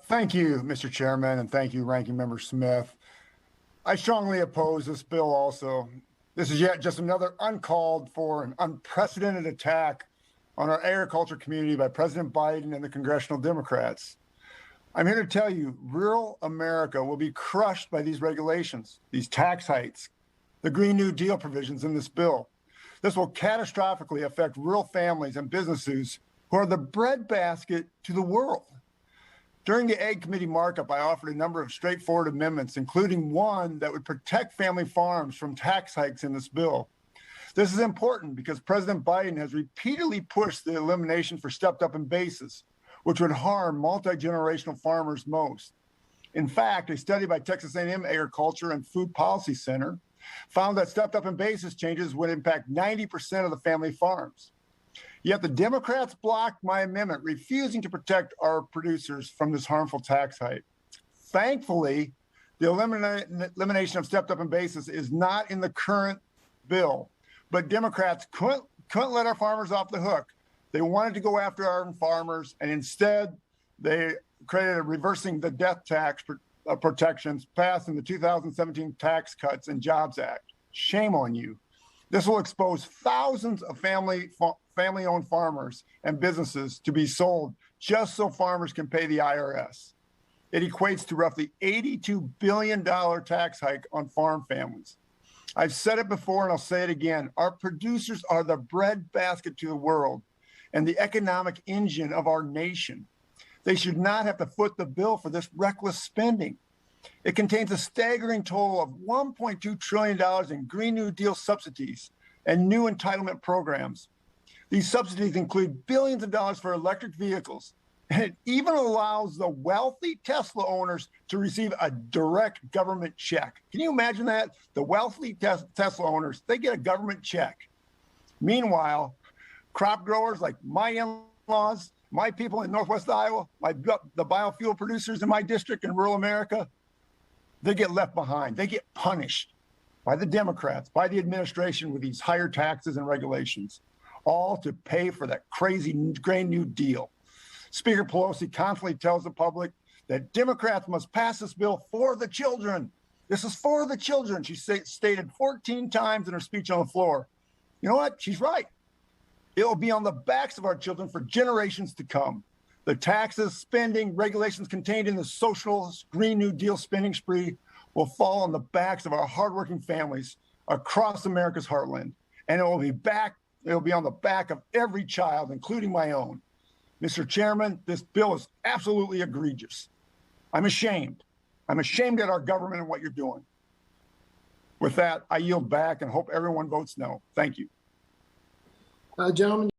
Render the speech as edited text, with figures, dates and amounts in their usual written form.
Thank you, Mr. Chairman, and thank you, Ranking Member Smith. I strongly oppose this bill also. This is yet just another uncalled for and unprecedented attack on our agriculture community by President Biden and the congressional Democrats. I'm here to tell you, rural America will be crushed by these regulations, these tax hikes, the Green New Deal provisions in this bill. This will catastrophically affect rural families and businesses who are the breadbasket to the world. During the Ag Committee markup, I offered a number of straightforward amendments, including one that would protect family farms from tax hikes in this bill. This is important because President Biden has repeatedly pushed the elimination for stepped-up and basis, which would harm multi-generational farmers most. In fact, a study by Texas A&M Agriculture and Food Policy Center found that stepped-up and basis changes would impact 90% of the family farms. Yet the Democrats blocked my amendment, refusing to protect our producers from this harmful tax hike. Thankfully, the elimination of stepped up and basis is not in the current bill, but Democrats couldn't let our farmers off the hook. They wanted to go after our farmers, and instead they created a reversing the death tax protections passed in the 2017 Tax Cuts and Jobs Act. Shame on you. This will expose thousands of family-owned farmers and businesses to be sold just so farmers can pay the IRS. It equates to roughly $82 billion tax hike on farm families. I've said it before and I'll say it again. Our producers are the breadbasket to the world and the economic engine of our nation. They should not have to foot the bill for this reckless spending. It contains a staggering total of $1.2 trillion in Green New Deal subsidies and new entitlement programs. These subsidies include billions of dollars for electric vehicles, and it even allows the wealthy Tesla owners to receive a direct government check. Can you imagine that? The wealthy Tesla owners, they get a government check. Meanwhile, crop growers like my in-laws, my people in Northwest Iowa, the biofuel producers in my district in rural America, they get left behind. They get punished by the Democrats, by the administration with these higher taxes and regulations, all to pay for that crazy Green New Deal. Speaker Pelosi constantly tells the public that Democrats must pass this bill for the children. This is for the children, she stated 14 times in her speech on the floor. You know what? She's right. It will be on the backs of our children for generations to come. The taxes, spending, regulations contained in the socialist Green New Deal spending spree will fall on the backs of our hardworking families across America's heartland. And it will be on the back of every child, including my own. Mr. Chairman, this bill is absolutely egregious. I'm ashamed. I'm ashamed at our government and what you're doing. With that, I yield back and hope everyone votes no. Thank you. Gentlemen.